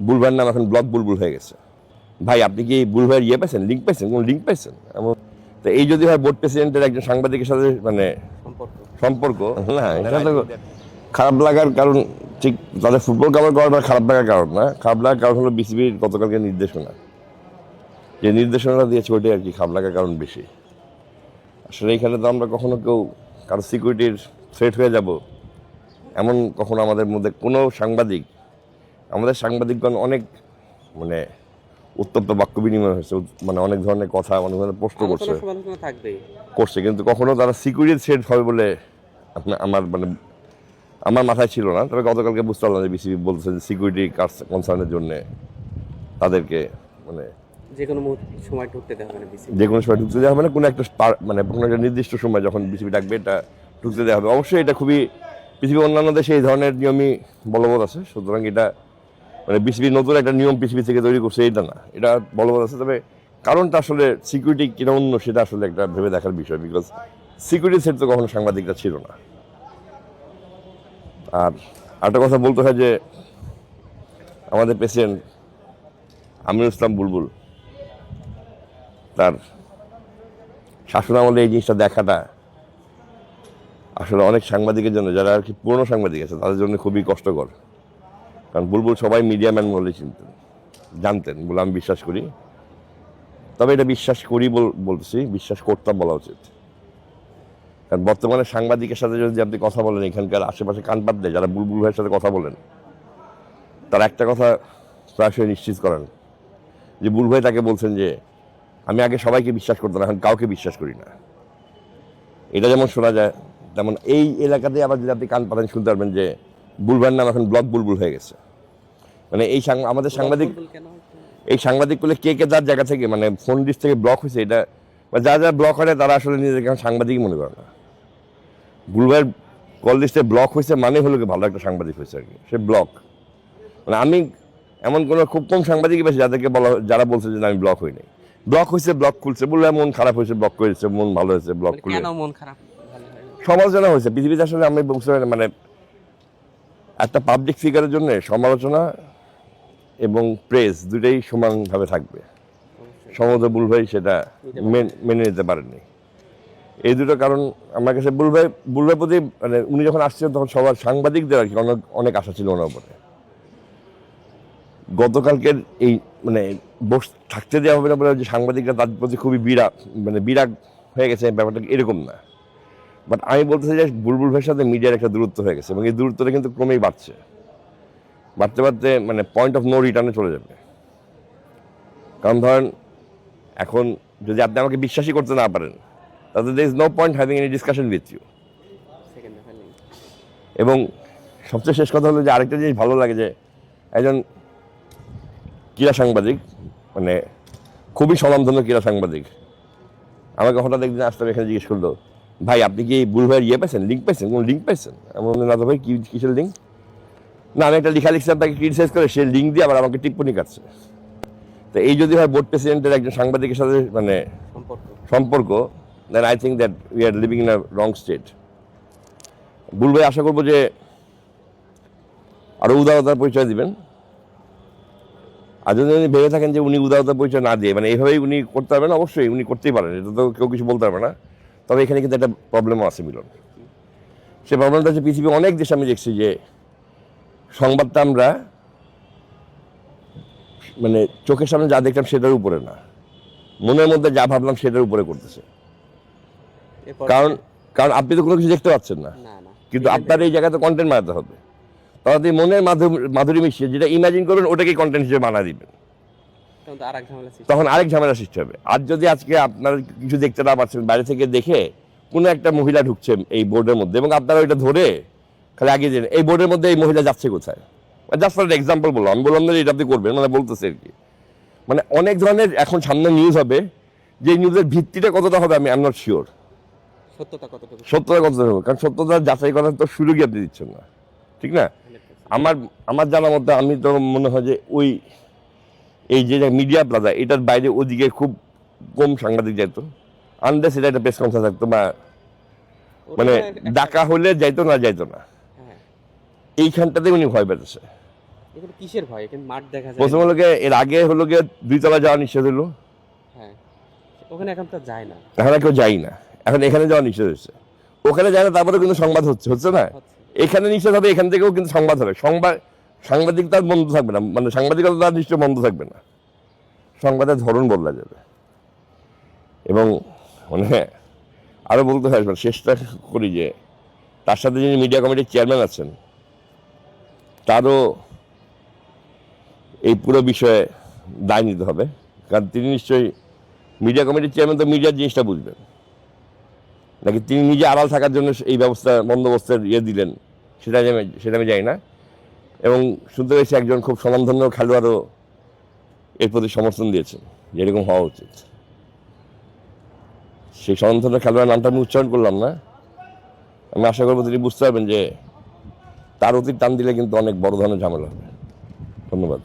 বুলভাইয়ের নাম এখন ব্লক বুলবুল হয়ে গেছে। ভাই আপনি কি বুলভাইয়ের ইয়ে পাইছেন, লিঙ্ক পাইছেন, কোন লিঙ্ক পাইছেন এমন? তো এই যদি হয় বোর্ড প্রেসিডেন্টের একজন সাংবাদিকের সাথে মানে সম্পর্ক না, এটা তো খারাপ লাগার কারণ ঠিক তাদের ফুটবল কভার করাটা খারাপ লাগার কারণ না। খারাপ লাগার কারণ হলো বিসিবির গতকালকে নির্দেশনা, যে নির্দেশনাটা দিয়েছে ওইটাই আর কি খারাপ লাগার কারণ বেশি। আসলে এইখানে তো আমরা কখনো কেউ কারো সিকিউরিটির থ্রেট হয়ে যাব এমন কখনো আমাদের মধ্যে কোনো সাংবাদিক, আমাদের সাংবাদিকগণ অনেক মানে উত্তপ্ত বাক্য বিনিময় হয়েছে, মানে অনেক ধরনের কথা অনেক ধরনের প্রশ্ন করছে, কিন্তু কখনো তারা সিকিউরিটি থ্রেট হবে বলে আমার মাথায় ছিল না। তবে গতকালকে বুঝতে পারলাম যে বিসিবি বলছে যে সিকিউরিটি কনসার্নের জন্য তাদেরকে মানে যে কোনো সময় ঢুকতে দেওয়া হবে না, কোনো একটা মানে কোনো একটা নির্দিষ্ট সময় যখন বিসিবি ডাকবে এটা ঢুকতে দেওয়া হবে। অবশ্যই এটা খুবই পৃথিবীর অন্যান্য দেশে এই ধরনের নিয়মই বলবৎ আছে, সুতরাং এটা মানে বিসিবি নতুন একটা নিয়ম পৃথিবী থেকে তৈরি করছে এটা না, এটা বলবৎ আছে। তবে কারণটা আসলে সিকিউরিটি কিনা অন্য সেটা আসলে একটা ভেবে দেখার বিষয়, বিকজ সিকিউরিটি সেট তো কখনো সাংবাদিকরা ছিল না। আর একটা কথা বলতে হয় যে আমাদের প্রেসিডেন্ট আমিনুল ইসলাম বুলবুল তার শাসনামলে এই জিনিসটা দেখাটা আসলে অনেক সাংবাদিকের জন্য, যারা আর কি পুরনো সাংবাদিক আছে তাদের জন্য খুবই কষ্টকর। কারণ বুলবুল সবাই মিডিয়া ম্যান বলে জানতেন বলে আমি বিশ্বাস করি। তবে এটা বিশ্বাস করি বলতেছি, বিশ্বাস করতাম বলা উচিত। কারণ বর্তমানে সাংবাদিকের সাথে যদি আপনি কথা বলেন, এখানকার আশেপাশে কানপাত দেয় যারা বুলবুল ভাইয়ের সাথে কথা বলেন, তার একটা কথা প্রায়শই নিশ্চিত করেন যে বুলবুল ভাই তাকে বলছেন যে আমি আগে সবাইকে বিশ্বাস করতাম, এখন কাউকে বিশ্বাস করি না। এটা যেমন শোনা যায়, তেমন এই এলাকাতে আবার যদি আপনি কান পাতেন শুনতে পারবেন যে বুলবুল ভাইয়ের নাম এখন ব্লক বুলবুল হয়ে গেছে। মানে এই আমাদের সাংবাদিক, এই সাংবাদিক বলে কে কে যার জায়গা থেকে মানে ফোন লিস্ট থেকে ব্লক হয়েছে, এটা যারা যারা ব্লক হয় তারা আসলে নিজেকে সাংবাদিকই মনে করে না। বুলবুল ভাইয়ের কল লিস্টে ব্লক হয়েছে মানে হলো কি ভালো একটা সাংবাদিক হয়েছে আর কি, সে ব্লক। মানে আমি এমন কোনো খুব কম সাংবাদিকই পেয়েছি যাদেরকে বলা, যারা বলছে যে আমি ব্লক হইনি। ব্লক হয়েছে, ব্লক খুলছে, বললে মন খারাপ হয়েছে, ব্লক করেছে, মন ভালো হয়েছে, ব্লক খুলে সমালোচনা হয়েছে। পৃথিবীতে আসলে আমি বলতে মানে একটা পাবলিক ফিগারের জন্য সমালোচনা এবং প্রেস দুটাই সমানভাবে থাকবে। সম্ভবত বুলবুল ভাই সেটা মেনে নিতে পারেননি। এই দুটো কারণ আমার কাছে বুলবুল ভাই প্রতি মানে উনি যখন আসছিলেন তখন সবার সাংবাদিকদের আর কি অনেক আশা ছিল ওনার উপরে। গতকালকের এই মানে থাকতে দেওয়া হবে না বলে যে সাংবাদিকরা তাদের প্রতি খুবই বিরাগ হয়ে গেছে, ব্যাপারটা এরকম না। বাট আমি বলতে চাই যে বুলবুল ভাইয়ের সাথে মিডিয়ার একটা দূরত্ব হয়ে গেছে এবং এই দূরত্বটা কিন্তু ক্রমেই বাড়তে বাড়তে মানে পয়েন্ট অফ নো রিটার্নে চলে যাবে। কারণ ধরেন এখন যদি আপনি আমাকে বিশ্বাসই করতে না পারেন, তাতে there is no point having any discussion with you. এবং সবচেয়ে শেষ কথা হলো যে আরেকটা জিনিস ভালো লাগে যে একজন ক্রীড়া সাংবাদিক, মানে খুবই স্বনামধন্য ক্রীড়া সাংবাদিক, আমাকে হঠাৎ একদিন আসতে এখানে জিজ্ঞেস করলো, ভাই আপনি কি বুলবুল ভাইয়ের ইয়ে পাইছেন, লিঙ্ক পাইছেন, কোন লিঙ্ক পাইছেন? এমন না তো ভাই কিসের লিঙ্ক? না আমি একটা লেখা লিখছিলাম, তাকে ক্রিটিসাইজ করে সে লিঙ্ক দিয়ে আবার আমাকে টিপ্পনি কাটছে। তো এই যদি হয় বোর্ড প্রেসিডেন্টের একজন সাংবাদিকের সাথে মানে সম্পর্ক, then I think that we are living in a wrong state. Bulbul ভাই আশা করবো যে আরও উদারতার পরিচয় দিবেন। আর যদি উনি ভেবে থাকেন যে উনি উদারতার পরিচয় না দিয়ে মানে এইভাবেই উনি করতে পারবেন, অবশ্যই উনি করতেই পারেন, এটা তো কেউ কিছু বলতে পারবে না। তবে এখানে কিন্তু একটা প্রবলেমও আছে মিলন। সে প্রবলেমটা হচ্ছে পৃথিবীর অনেক দেশে আমি দেখছি যে সংবাদটা আমরা মানে চোখের সামনে যা দেখলাম সেটার উপরে না, মনের মধ্যে যা ভাবলাম সেটার উপরে করতেছে। কারণ আপনি তো কোনো কিছু দেখতে পাচ্ছেন না, কিন্তু আপনার এই জায়গাতে কন্টেন্ট বানাতে হবে। তাহলে মনের মাধুরী মিশিয়ে যেটা ইমাজিন করবেন ওটাকেই কন্টেন্ট হিসেবে বানা দিবেন, তখন আরেক ঝামেলা সৃষ্টি হবে। আর যদি আজকে আপনারা কিছু দেখতে না পাচ্ছেন, বাইরে থেকে দেখে কোনো একটা মহিলা ঢুকছে এই বোর্ডের মধ্যে এবং আপনারা ওইটা ধরে খালি আগে যে এই বোর্ডের মধ্যে এই মহিলা যাচ্ছে কোথায়, জাস্ট ফর এক্সাম্পল বললাম, আমি বললাম না এটা আপনি করবেন, মানে বলতেছে আর কি। মানে অনেক ধরনের এখন সামনে নিউজ হবে, যে নিউজের ভিত্তিটা কতটা হবে আমি নট শিওর, সত্যতা কতটা হবে, কারণ সত্যতা যাচাই করার তো সুযোগই আপনি দিচ্ছেন না, ঠিক না? আমার জানার মধ্যে আমি তো মনে হয় যে এই যে মিডিয়া প্লাজা এটার বাইরে ওদিকে খুব কম সাংবাদিক যাইতো, আনলেস এটা একটা প্রেস কনফারেন্স থাকতো বা মানে ডাকা হলে যাইতো না, এইখানটাতে উনি ভয় পেতেছে। এখানে কিসের ভয়? এখানে মাঠ দেখা যায় প্রথম না। হলো গিয়ে এর আগে হলো গিয়ে 2 তলা যাওয়া নিষেধ হলো, হ্যাঁ, ওখানে এখন তো যায় না। এখন আর কেউ যাই না, এখন এখানে যাওয়া নিষেধ হয়েছে। ওখানে যায় না, তারপরে কিন্তু সংবাদ হচ্ছে হচ্ছে না। হচ্ছে। এখানে নিষেধ হবে, এখান থেকেও কিন্তু সংবাদ হবে। সাংবাদিকতা বন্ধ থাকবে না, মানে সাংবাদিকতা নিশ্চয় বন্ধ থাকবে না, সংবাদের ধরন বদলা যাবে। এবং মানে আরও বলতে হয়, চেষ্টা করি যে তার সাথে যিনি মিডিয়া কমিটির চেয়ারম্যান আছেন তারও এই পুরো বিষয়ে দায় নিতে হবে, কারণ তিনি নিশ্চয়ই মিডিয়া কমিটির চেয়ারম্যান, তো মিডিয়ার জিনিসটা বুঝবেন নাকি তিনি নিজে আড়াল থাকার জন্য এই ব্যবস্থা বন্দোবস্তের দিলেন, সেটা আমি জানি না। এবং শুনতে পেয়েছি একজন খুব স্বনামধন্য খেলোয়াড়ও এর প্রতি সমর্থন দিয়েছেন যে এরকম হওয়া উচিত। সেই স্বনামধন্য খেলোয়াড়ের নামটা আমি উচ্চারণ করলাম না, আমি আশা করবো তিনি বুঝতে পারবেন যে তার অতীত টান দিলে কিন্তু অনেক বড় ধরনের ঝামেলা হবে। ধন্যবাদ।